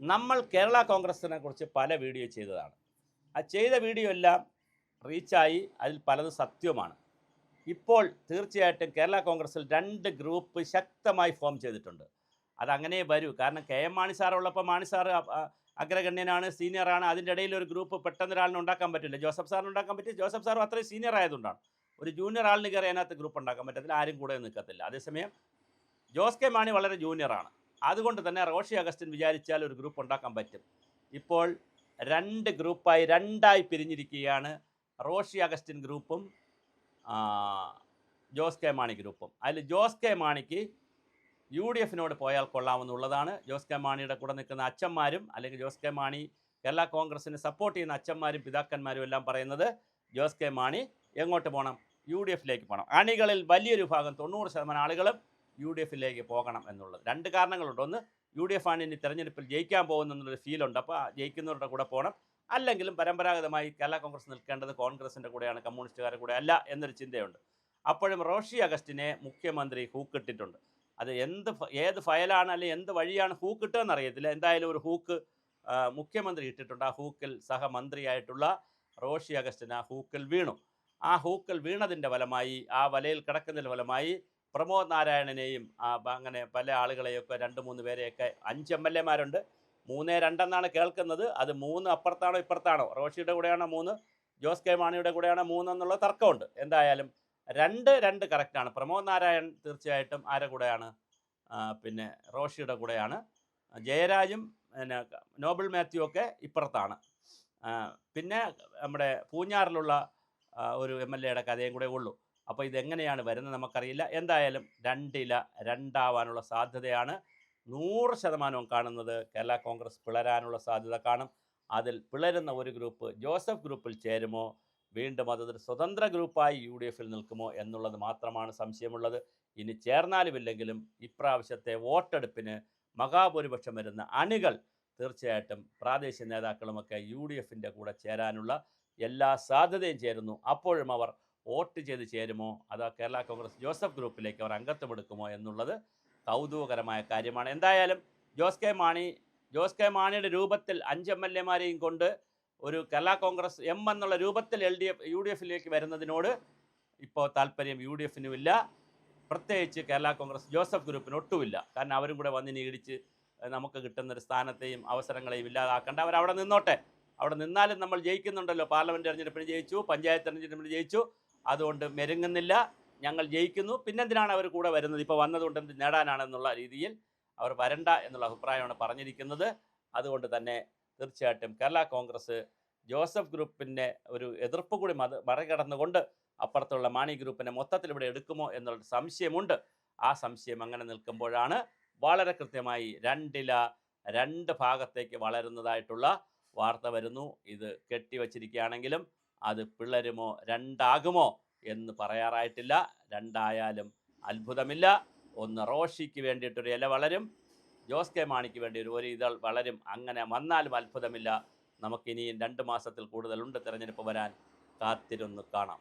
നമ്മൾ കേരള കോൺഗ്രസിനെ കുറിച്ച് പല വീഡിയോ ചെയ്തതാണ്. ആ ചെയ്ത വീഡിയോ എല്ലാം റീച്ചായി, അതിൽ പലതും സത്യവുമാണ്. ഇപ്പോൾ തീർച്ചയായിട്ടും കേരള കോൺഗ്രസിൽ 2 ഗ്രൂപ്പ് ശക്തമായി ഫോം ചെയ്തിട്ടുണ്ട്. അതങ്ങനെ വരൂ. കാരണം കെ എം മാണി സാർ ഉള്ളപ്പോൾ മാണി സാർ അഗ്രഗണ്യനാണ്, സീനിയറാണ്. അതിൻ്റെ ഇടയിൽ ഒരു ഗ്രൂപ്പ് പെട്ടെന്ന് ഒരാളിന് ഉണ്ടാക്കാൻ പറ്റില്ല. ജോസഫ് സാറിന് ഉണ്ടാക്കാൻ പറ്റും. ജോസഫ് സാറും അത്രയും സീനിയർ ആയതുകൊണ്ടാണ്. ഒരു ജൂനിയർ ആളിന് കയറി അതിനകത്ത് ഗ്രൂപ്പ് ഉണ്ടാക്കാൻ പറ്റത്തില്ല. ആരും കൂടെ നിൽക്കത്തില്ല. അതേസമയം ജോസ് കെ മാണി വളരെ ജൂനിയറാണ്. അതുകൊണ്ട് തന്നെ റോഷി അഗസ്റ്റിൻ വിചാരിച്ചാൽ ഒരു ഗ്രൂപ്പ് ഉണ്ടാക്കാൻ പറ്റും. ഇപ്പോൾ 2 ഗ്രൂപ്പായി 2ആയി പിരിഞ്ഞിരിക്കുകയാണ്. റോഷി അഗസ്റ്റിൻ ഗ്രൂപ്പും ജോസ് കെ മാണി ഗ്രൂപ്പും. അതിൽ ജോസ് കെ മാണിക്ക് UDFിനോട് പോയാൽ കൊള്ളാമെന്നുള്ളതാണ്. ജോസ് കെ മാണിയുടെ കൂടെ നിൽക്കുന്ന അച്ഛന്മാരും അല്ലെങ്കിൽ ജോസ് കെ മാണി കേരള കോൺഗ്രസിനെ സപ്പോർട്ട് ചെയ്യുന്ന അച്ഛന്മാരും പിതാക്കന്മാരും എല്ലാം പറയുന്നത് ജോസ് കെ മാണി എങ്ങോട്ട് പോകണം? UDFിലേക്ക് പോകണം. അണികളിൽ വലിയൊരു ഭാഗം 90% ആളുകളും UDFിലേക്ക് പോകണം എന്നുള്ളത്. 2 കാരണങ്ങളുണ്ട്. ഒന്ന്, UDF ആണ് ഇനി തെരഞ്ഞെടുപ്പിൽ ജയിക്കാൻ പോകുന്നൊരു ഫീലുണ്ട്. അപ്പോൾ ജയിക്കുന്നവരുടെ കൂടെ പോകണം. അല്ലെങ്കിലും പരമ്പരാഗതമായി കേരള കോൺഗ്രസ് നിൽക്കേണ്ടത് കോൺഗ്രസിൻ്റെ കൂടെയാണ്, കമ്മ്യൂണിസ്റ്റുകാരുടെ കൂടെ അല്ല എന്നൊരു ചിന്തയുണ്ട്. അപ്പോഴും റോഷി അഗസ്റ്റിനെ മുഖ്യമന്ത്രി ഹൂക്കിട്ടിട്ടുണ്ട്. അത് ഏത് ഫയലാണ് അല്ലെങ്കിൽ എന്ത് വഴിയാണ് ഹൂക്ക് ഇട്ടതെന്ന് അറിയത്തില്ല. എന്തായാലും ഒരു ഹൂക്ക് മുഖ്യമന്ത്രി ഇട്ടിട്ടുണ്ട്. ആ ഹൂക്കിൽ സഹമന്ത്രിയായിട്ടുള്ള റോഷി അഗസ്റ്റിൻ ആ ഹൂക്കിൽ വീണു. ആ ഹൂക്കിൽ വീണതിൻ്റെ ഫലമായി, ആ വലയിൽ കിടക്കുന്നതിൻ്റെ ഫലമായി പ്രമോദ് നാരായണനെയും അങ്ങനെ പല ആളുകളെയൊക്കെ 2-3 പേരെയൊക്കെ 5 MLA മാരുണ്ട്. 3-2 എന്നാണ് കേൾക്കുന്നത്. അത് 3 അപ്പുറത്താണോ ഇപ്പുറത്താണോ? റോഷിയുടെ കൂടെയാണോ 3, ജോസ് കെ മാണിയുടെ കൂടെയാണോ 3 എന്നുള്ള തർക്കമുണ്ട്. എന്തായാലും 2 കറക്റ്റാണ്. പ്രമോദ് നാരായൺ തീർച്ചയായിട്ടും ആരുടെ കൂടെയാണ്? പിന്നെ റോഷിയുടെ കൂടെയാണ്. ജയരാജും പിന്നെ നോബിൾ മാത്യു ഒക്കെ ഇപ്പുറത്താണ്. പിന്നെ നമ്മുടെ പൂഞ്ഞാറിലുള്ള ഒരു MLA കഥയും കൂടെ ഉള്ളൂ. അപ്പോൾ ഇതെങ്ങനെയാണ് വരുന്നത് നമുക്കറിയില്ല. എന്തായാലും 2 ആവാനുള്ള സാധ്യതയാണ് 100% കാണുന്നത്. കേരള കോൺഗ്രസ് പിളരാനുള്ള സാധ്യത കാണും. അതിൽ പിളരുന്ന ഒരു ഗ്രൂപ്പ് ജോസഫ് ഗ്രൂപ്പിൽ ചേരുമോ, വീണ്ടും അതൊരു സ്വതന്ത്ര ഗ്രൂപ്പായി UDFിൽ നിൽക്കുമോ എന്നുള്ളത് മാത്രമാണ് സംശയമുള്ളത്. ഇനി ചേർന്നാലുമില്ലെങ്കിലും ഇപ്രാവശ്യത്തെ വോട്ടെടുപ്പിന് മഹാഭൂരിപക്ഷം വരുന്ന അണികൾ തീർച്ചയായിട്ടും പ്രാദേശിക നേതാക്കളുമൊക്കെ UDFിൻ്റെ കൂടെ ചേരാനുള്ള എല്ലാ സാധ്യതയും ചേരുന്നു. അപ്പോഴും അവർ വോട്ട് ചെയ്ത് ചേരുമോ, അതോ കേരള കോൺഗ്രസ് ജോസഫ് ഗ്രൂപ്പിലേക്ക് അവർ അംഗത്വമെടുക്കുമോ എന്നുള്ളത് കൗതുകകരമായ കാര്യമാണ്. എന്തായാലും ജോസ് കെ മാണിയുടെ രൂപത്തിൽ 5 MLA മാരെയും കൊണ്ട് ഒരു കേരള കോൺഗ്രസ് M എന്നുള്ള രൂപത്തിൽ UDFിലേക്ക് വരുന്നതിനോട് ഇപ്പോൾ താല്പര്യം UDFിനുമില്ല. പ്രത്യേകിച്ച് കേരള കോൺഗ്രസ് ജോസഫ് ഗ്രൂപ്പിന് ഒട്ടുമില്ല. കാരണം അവരും കൂടെ വന്നിനി ഇടിച്ച് നമുക്ക് കിട്ടുന്നൊരു സ്ഥാനത്തെയും അവസരങ്ങളെയും ഇല്ലാതാക്കേണ്ട. അവരവിടെ നിന്നോട്ടെ. അവിടെ നിന്നാലും നമ്മൾ ജയിക്കുന്നുണ്ടല്ലോ. പാർലമെൻറ്റ് തെരഞ്ഞെടുപ്പിന് ജയിച്ചു, പഞ്ചായത്ത് തെരഞ്ഞെടുപ്പിന് ജയിച്ചു. അതുകൊണ്ട് മെരുങ്ങുന്നില്ല, ഞങ്ങൾ ജയിക്കുന്നു. പിന്നെന്തിനാണ് അവർ കൂടെ വരുന്നത്? ഇപ്പോൾ വന്നതുകൊണ്ട് എന്ത് നേടാനാണെന്നുള്ള രീതിയിൽ അവർ വരണ്ട എന്നുള്ള അഭിപ്രായമാണ് പറഞ്ഞിരിക്കുന്നത്. അതുകൊണ്ട് തന്നെ തീർച്ചയായിട്ടും കേരള കോൺഗ്രസ് ജോസഫ് ഗ്രൂപ്പിൻ്റെ ഒരു എതിർപ്പ് കൂടി മറികടന്നുകൊണ്ട് അപ്പുറത്തുള്ള മാണി ഗ്രൂപ്പിനെ മൊത്തത്തിൽ ഇവിടെ എടുക്കുമോ എന്നുള്ള സംശയമുണ്ട്. ആ സംശയം അങ്ങനെ നിൽക്കുമ്പോഴാണ് വളരെ കൃത്യമായി 2 ഭാഗത്തേക്ക് വളരുന്നതായിട്ടുള്ള വാർത്ത വരുന്നു. ഇത് കെട്ടിവച്ചിരിക്കുകയാണെങ്കിലും അത് പിളരുമോ, 2 ആകുമോ എന്ന് പറയാറായിട്ടില്ല. 2 ആയാലും അത്ഭുതമില്ല. ഒന്ന് റോഷിക്ക് വേണ്ടിയിട്ടൊരു ഇല വളരും, ജോസ് കെ മാണിക്ക് വേണ്ടി ഒരു ഇതൾ വളരും. അങ്ങനെ വന്നാലും അത്ഭുതമില്ല. നമുക്കിനിയും 2 മാസത്തിൽ കൂടുതലുണ്ട് തെരഞ്ഞെടുപ്പ് വരാൻ. കാത്തിരുന്ന് കാണാം.